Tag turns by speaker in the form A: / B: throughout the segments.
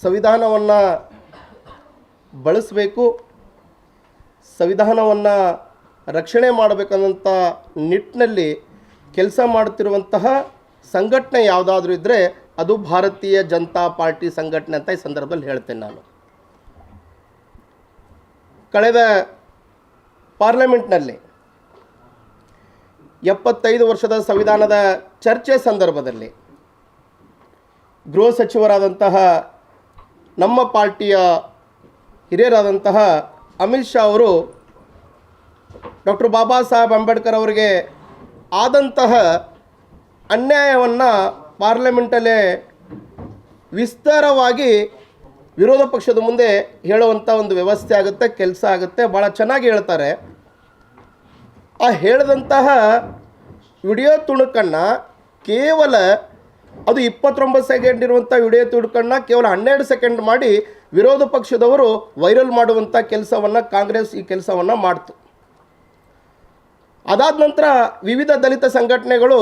A: ಸಂವಿಧಾನವನ್ನು ಬಳಸಬೇಕು, ಸಂವಿಧಾನವನ್ನು ರಕ್ಷಣೆ ಮಾಡಬೇಕನ್ನಂಥ ನಿಟ್ಟಿನಲ್ಲಿ ಕೆಲಸ ಮಾಡುತ್ತಿರುವಂತಹ ಸಂಘಟನೆ ಯಾವುದಾದ್ರೂ ಇದ್ದರೆ ಅದು ಭಾರತೀಯ ಜನತಾ ಪಾರ್ಟಿ ಸಂಘಟನೆ ಅಂತ ಈ ಸಂದರ್ಭದಲ್ಲಿ ಹೇಳ್ತೇನೆ. ನಾನು ಕಳೆದ ಪಾರ್ಲಿಮೆಂಟ್ನಲ್ಲಿ 75 ವರ್ಷದ ಸಂವಿಧಾನದ ಚರ್ಚೆ ಸಂದರ್ಭದಲ್ಲಿ ಗೃಹ ಸಚಿವರಾದಂತಹ ನಮ್ಮ ಪಾರ್ಟಿಯ ಹಿರಿಯರಾದಂತಹ ಅಮಿತ್ ಶಾ ಅವರು ಡಾಕ್ಟರ್ ಬಾಬಾ ಸಾಹೇಬ್ ಅಂಬೇಡ್ಕರ್ ಅವರಿಗೆ ಆದಂತಹ ಅನ್ಯಾಯವನ್ನು ಪಾರ್ಲಿಮೆಂಟಲ್ಲೇ ವಿಸ್ತಾರವಾಗಿ ವಿರೋಧ ಪಕ್ಷದ ಮುಂದೆ ಹೇಳುವಂಥ ಒಂದು ವ್ಯವಸ್ಥೆ ಆಗುತ್ತೆ, ಕೆಲಸ ಆಗುತ್ತೆ. ಭಾಳ ಚೆನ್ನಾಗಿ ಹೇಳ್ತಾರೆ. ಆ ಹೇಳಿದಂತಹ ವಿಡಿಯೋ ತುಣುಕನ್ನು ಕೇವಲ ಅದು 29 ಸೆಕೆಂಡ್ ಇರುವಂಥ ವಿಡಿಯೋ ತುಣುಕನ್ನು ಕೇವಲ 12 ಸೆಕೆಂಡ್ ಮಾಡಿ ವಿರೋಧ ಪಕ್ಷದವರು ವೈರಲ್ ಮಾಡುವಂಥ ಕೆಲಸವನ್ನು ಕಾಂಗ್ರೆಸ್ ಈ ಕೆಲಸವನ್ನು ಮಾಡ್ತು. ಅದಾದ ನಂತರ ವಿವಿಧ ದಲಿತ ಸಂಘಟನೆಗಳು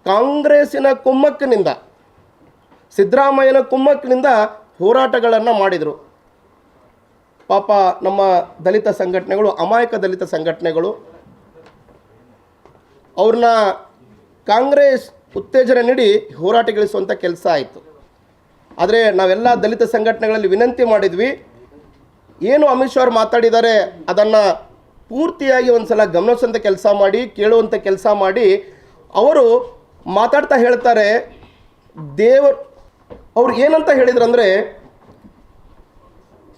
A: ಕಾಂಗ್ರೆಸ್ಸಿನ ಕುಮ್ಮಕ್ಕಿನಿಂದ, ಸಿದ್ದರಾಮಯ್ಯನ ಕುಮ್ಮಕ್ಕಿನಿಂದ ಹೋರಾಟಗಳನ್ನು ಮಾಡಿದರು. ಪಾಪ ನಮ್ಮ ದಲಿತ ಸಂಘಟನೆಗಳು, ಅಮಾಯಕ ದಲಿತ ಸಂಘಟನೆಗಳು, ಅವ್ರನ್ನ ಕಾಂಗ್ರೆಸ್ ಉತ್ತೇಜನ ನೀಡಿ ಹೋರಾಟಗೊಳಿಸುವಂಥ ಕೆಲಸ ಆಯಿತು. ಆದರೆ ನಾವೆಲ್ಲ ದಲಿತ ಸಂಘಟನೆಗಳಲ್ಲಿ ವಿನಂತಿ ಮಾಡಿದ್ವಿ, ಏನು ಅಮಿತ್ ಶಾ ಅವರು ಮಾತಾಡಿದ್ದಾರೆ ಅದನ್ನು ಪೂರ್ತಿಯಾಗಿ ಒಂದು ಸಲ ಗಮನಿಸುವಂಥ ಕೆಲಸ ಮಾಡಿ, ಕೇಳುವಂಥ ಕೆಲಸ ಮಾಡಿ. ಅವರು ಮಾತಾಡ್ತಾ ಹೇಳ್ತಾರೆ, ಅವ್ರು ಏನಂತ ಹೇಳಿದ್ರಂದರೆ,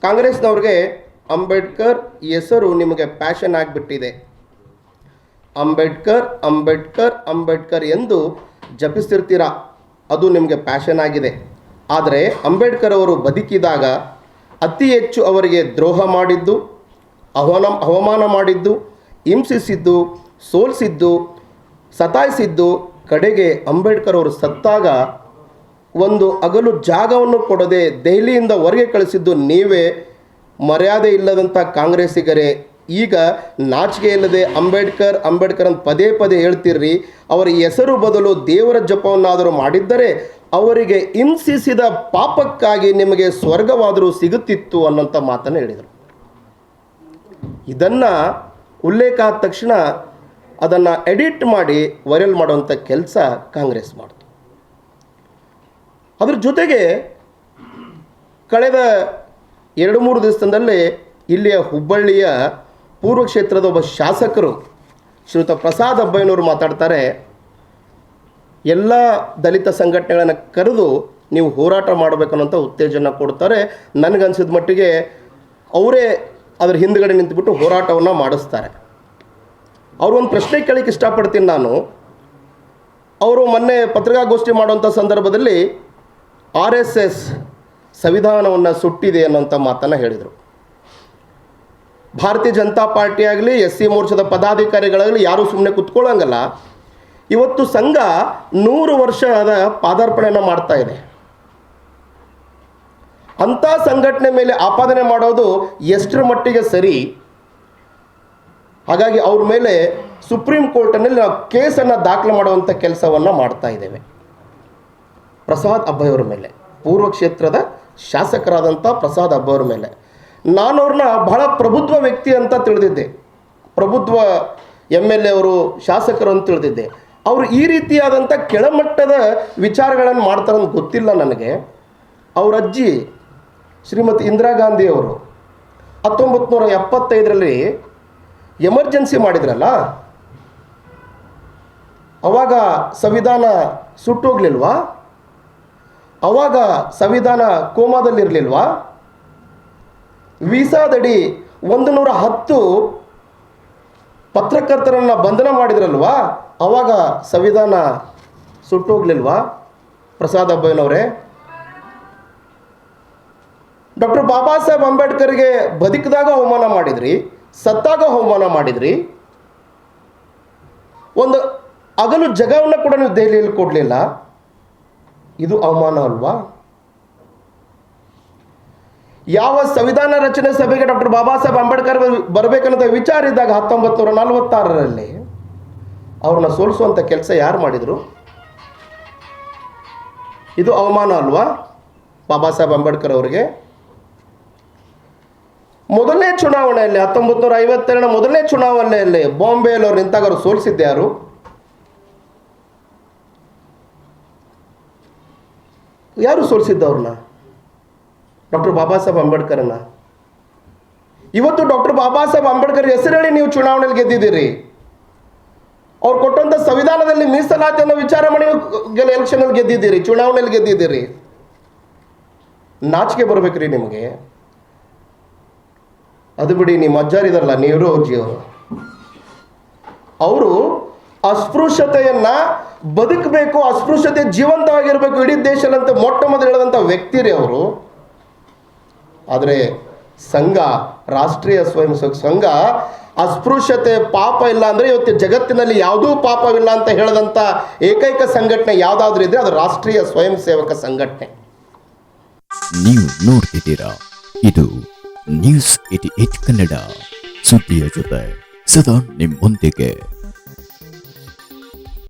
A: ಕಾಂಗ್ರೆಸ್ನವ್ರಿಗೆ ಅಂಬೇಡ್ಕರ್ ಹೆಸರು ನಿಮಗೆ ಪ್ಯಾಷನ್ ಆಗಿಬಿಟ್ಟಿದೆ. ಅಂಬೇಡ್ಕರ್ ಅಂಬೇಡ್ಕರ್ ಅಂಬೇಡ್ಕರ್ ಎಂದು ಜಪಿಸ್ತಿರ್ತೀರ, ಅದು ನಿಮಗೆ ಪ್ಯಾಷನ್ ಆಗಿದೆ. ಆದರೆ ಅಂಬೇಡ್ಕರ್ ಅವರು ಬದುಕಿದಾಗ ಅತಿ ಹೆಚ್ಚು ಅವರಿಗೆ ದ್ರೋಹ ಮಾಡಿದ್ದು, ಅವಮಾನ ಮಾಡಿದ್ದು, ಹಿಂಸಿಸಿದ್ದು, ಸೋಲಿಸಿದ್ದು, ಸತಾಯಿಸಿದ್ದು, ಕಡೆಗೆ ಅಂಬೇಡ್ಕರ್ ಅವರು ಸತ್ತಾಗ ಒಂದು ಹಗಲು ಜಾಗವನ್ನು ಕೊಡದೆ ದೆಹಲಿಯಿಂದ ಹೊರಗೆ ಕಳಿಸಿದ್ದು ನೀವೇ. ಮರ್ಯಾದೆ ಇಲ್ಲದಂಥ ಕಾಂಗ್ರೆಸ್ಸಿಗರೇ, ಈಗ ನಾಚಿಕೆ ಇಲ್ಲದೆ ಅಂಬೇಡ್ಕರ್ ಅಂಬೇಡ್ಕರ್ ಅಂತ ಪದೇ ಪದೇ ಹೇಳ್ತಿರ್ರಿ. ಅವರ ಹೆಸರು ಬದಲು ದೇವರ ಜಪವನ್ನಾದರೂ ಮಾಡಿದ್ದರೆ ಅವರಿಗೆ ಹಿಂಸಿಸಿದ ಪಾಪಕ್ಕಾಗಿ ನಿಮಗೆ ಸ್ವರ್ಗವಾದರೂ ಸಿಗುತ್ತಿತ್ತು ಅನ್ನೋಂಥ ಮಾತನ್ನು ಹೇಳಿದರು. ಇದನ್ನು ಉಲ್ಲೇಖ ಆದ ತಕ್ಷಣ ಅದನ್ನು ಎಡಿಟ್ ಮಾಡಿ ವೈರಲ್ ಮಾಡುವಂಥ ಕೆಲಸ ಕಾಂಗ್ರೆಸ್ ಮಾಡಿತು. ಅದ್ರ ಜೊತೆಗೆ ಕಳೆದ 2-3 ದಿವಸದಲ್ಲಿ ಇಲ್ಲಿಯ ಹುಬ್ಬಳ್ಳಿಯ ಪೂರ್ವ ಕ್ಷೇತ್ರದ ಒಬ್ಬ ಶಾಸಕರು ಶ್ರೀಯುತ ಪ್ರಸಾದ್ ಅಬ್ಬಯ್ಯನವರು ಮಾತಾಡ್ತಾರೆ, ಎಲ್ಲ ದಲಿತ ಸಂಘಟನೆಗಳನ್ನು ಕರೆದು ನೀವು ಹೋರಾಟ ಮಾಡಬೇಕನ್ನೋಂಥ ಉತ್ತೇಜನ ಕೊಡ್ತಾರೆ. ನನಗನ್ಸಿದ ಮಟ್ಟಿಗೆ ಅವರೇ ಅದರ ಹಿಂದುಗಡೆ ನಿಂತುಬಿಟ್ಟು ಹೋರಾಟವನ್ನು ಮಾಡಿಸ್ತಾರೆ. ಅವರು ಒಂದು ಪ್ರಶ್ನೆ ಕೇಳಲಿಕ್ಕೆ ಇಷ್ಟಪಡ್ತೀನಿ ನಾನು. ಅವರು ಮೊನ್ನೆ ಪತ್ರಿಕಾಗೋಷ್ಠಿ ಮಾಡುವಂಥ ಸಂದರ್ಭದಲ್ಲಿ RSS ಸಂವಿಧಾನವನ್ನು ಸುಟ್ಟಿದೆ ಅನ್ನೋಂಥ ಮಾತನ್ನು ಹೇಳಿದರು. ಭಾರತೀಯ ಜನತಾ ಪಾರ್ಟಿ ಆಗಲಿ, SC ಮೋರ್ಚಾದ ಪದಾಧಿಕಾರಿಗಳಾಗಲಿ ಯಾರೂ ಸುಮ್ಮನೆ ಕೂತ್ಕೊಳ್ಳೋಂಗಲ್ಲ. ಇವತ್ತು ಸಂಘ 100 ವರ್ಷದ ಪಾದಾರ್ಪಣೆಯನ್ನು ಮಾಡ್ತಾ ಇದೆ. ಅಂಥ ಸಂಘಟನೆ ಮೇಲೆ ಆಪಾದನೆ ಮಾಡೋದು ಎಷ್ಟರ ಮಟ್ಟಿಗೆ ಸರಿ? ಹಾಗಾಗಿ ಅವ್ರ ಮೇಲೆ ಸುಪ್ರೀಂ ಕೋರ್ಟ್ನಲ್ಲಿ ನಾವು ಕೇಸನ್ನು ದಾಖಲೆ ಮಾಡುವಂಥ ಕೆಲಸವನ್ನು ಮಾಡ್ತಾ ಇದ್ದೇವೆ. ಪ್ರಸಾದ್ ಅಬ್ಬಯ್ಯವರ ಮೇಲೆ, ಪೂರ್ವ ಕ್ಷೇತ್ರದ ಶಾಸಕರಾದಂಥ ಪ್ರಸಾದ್ ಅಬ್ಬಯ್ಯವರ ಮೇಲೆ ನಾನು ಅವ್ರನ್ನ ಬಹಳ ಪ್ರಬುದ್ಧ ವ್ಯಕ್ತಿ ಅಂತ ತಿಳಿದಿದ್ದೆ. ಪ್ರಬುದ್ಧ MLA ಅವರು, ಶಾಸಕರು ಅಂತ ತಿಳಿದಿದ್ದೆ. ಅವರು ಈ ರೀತಿಯಾದಂಥ ಕೆಳಮಟ್ಟದ ವಿಚಾರಗಳನ್ನು ಮಾಡ್ತಾರಂತ ಗೊತ್ತಿಲ್ಲ ನನಗೆ. ಅವ್ರ ಅಜ್ಜಿ ಶ್ರೀಮತಿ ಇಂದಿರಾ ಗಾಂಧಿಯವರು 1975ರಲ್ಲಿ ಎಮರ್ಜೆನ್ಸಿ ಮಾಡಿದ್ರಲ್ಲ, ಅವಾಗ ಸಂವಿಧಾನ ಸುಟ್ಟೋಗ್ಲಿಲ್ವಾ? ಅವಾಗ ಸಂವಿಧಾನ ಕೋಮಾದಲ್ಲಿರಲಿಲ್ವಾ? ವೀಸಾದಡಿ 110 ಪತ್ರಕರ್ತರನ್ನು ಬಂಧನ ಮಾಡಿದ್ರಲ್ವಾ? ಅವಾಗ ಸಂವಿಧಾನ ಸುಟ್ಟೋಗ್ಲಿಲ್ವಾ? ಪ್ರಸಾದ್ ಅಬ್ಬಯ್ಯನವರೇ, ಡಾಕ್ಟರ್ ಬಾಬಾ ಸಾಹೇಬ್ ಅಂಬೇಡ್ಕರ್ಗೆ ಬದುಕಿದಾಗ ಅವಮಾನ ಮಾಡಿದ್ರಿ, ಸತ್ತಾಗ ಅವಮಾನ ಮಾಡಿದ್ರಿ. ಒಂದು ಹಗಲು ಜಗವನ್ನು ಕೂಡ ನೀವು ದೆಹಲಿಯಲ್ಲಿ ಕೊಡಲಿಲ್ಲ. ಇದು ಅವಮಾನ ಅಲ್ವಾ? ಯಾವ ಸಂವಿಧಾನ ರಚನೆ ಸಭೆಗೆ ಡಾಕ್ಟರ್ ಬಾಬಾ ಸಾಹೇಬ್ ಅಂಬೇಡ್ಕರ್ ಬರಬೇಕನ್ನೋದ ವಿಚಾರ ಇದ್ದಾಗ 1946ರಲ್ಲಿ ಅವ್ರನ್ನ ಸೋಲಿಸುವಂಥ ಕೆಲಸ ಯಾರು ಮಾಡಿದರು? ಇದು ಅವಮಾನ ಅಲ್ವಾ? ಬಾಬಾ ಸಾಹೇಬ್ ಅಂಬೇಡ್ಕರ್ ಅವರಿಗೆ. ಮೊದಲನೇ ಚುನಾವಣೆಯಲ್ಲಿ 1952 ಮೊದಲನೇ ಚುನಾವಣೆಯಲ್ಲಿ ಬಾಂಬೆಯಲ್ಲಿ ಅವ್ರು ನಿಂತಾಗ ಅವರು ಸೋಲಿಸಿದ್ದೆ ಯಾರು? ಯಾರು ಸೋಲಿಸಿದ್ದವ್ರನ್ನ? ಡಾಕ್ಟರ್ ಬಾಬಾ ಸಾಹೇಬ್ ಅಂಬೇಡ್ಕರ್ನ. ಇವತ್ತು ಡಾಕ್ಟರ್ ಬಾಬಾ ಸಾಹೇಬ್ ಅಂಬೇಡ್ಕರ್ ಹೆಸರು ಹೇಳಿ ನೀವು ಚುನಾವಣೆಯಲ್ಲಿ ಗೆದ್ದಿದ್ದೀರಿ. ಅವ್ರು ಕೊಟ್ಟಂತ ಸಂವಿಧಾನದಲ್ಲಿ ಮೀಸಲಾತಿಯನ್ನು ವಿಚಾರ ಮಾಡಿ ಎಲೆಕ್ಷನ್ ಅಲ್ಲಿ ಗೆದ್ದಿದ್ದೀರಿ, ಚುನಾವಣೆಯಲ್ಲಿ ಗೆದ್ದಿದ್ದೀರಿ. ನಾಚಿಕೆ ಬರ್ಬೇಕ್ರಿ ನಿಮಗೆ. ಅದು ಬಿಡಿ, ನಿಮ್ಮ ಅಜ್ಜಾರಿದಾರಲ್ಲ ನೆಹರೂಜಿ ಅವರು ಅಸ್ಪೃಶ್ಯತೆಯನ್ನ ಬದುಕಬೇಕು, ಅಸ್ಪೃಶ್ಯತೆ ಜೀವಂತವಾಗಿರ್ಬೇಕು ಇಡೀ ದೇಶದಂತ ಮೊಟ್ಟ ಮೊದಲು ಹೇಳಿದಂಥ ವ್ಯಕ್ತಿ ರೀ ಅವರು. ಆದರೆ ಸಂಘ, ರಾಷ್ಟ್ರೀಯ ಸ್ವಯಂ ಸೇವಕ ಸಂಘ ಅಸ್ಪೃಶ್ಯತೆ ಪಾಪ ಇಲ್ಲ ಅಂದ್ರೆ ಇವತ್ತು ಜಗತ್ತಿನಲ್ಲಿ ಯಾವುದೂ ಪಾಪವಿಲ್ಲ ಅಂತ ಹೇಳದಂತ ಏಕೈಕ ಸಂಘಟನೆ ಯಾವುದಾದ್ರೂ ಇದ್ರೆ ಅದು ರಾಷ್ಟ್ರೀಯ ಸ್ವಯಂ ಸೇವಕ ಸಂಘಟನೆ.
B: ನೀವು ನೋಡ್ತಿದ್ದೀರಾ, ಇದು ನ್ಯೂಸ್ 88 ಕನ್ನಡ, ಸುದ್ದಿಯ ಜೊತೆ ಸದಾ ನಿಮ್ಮೊಂದಿಗೆ.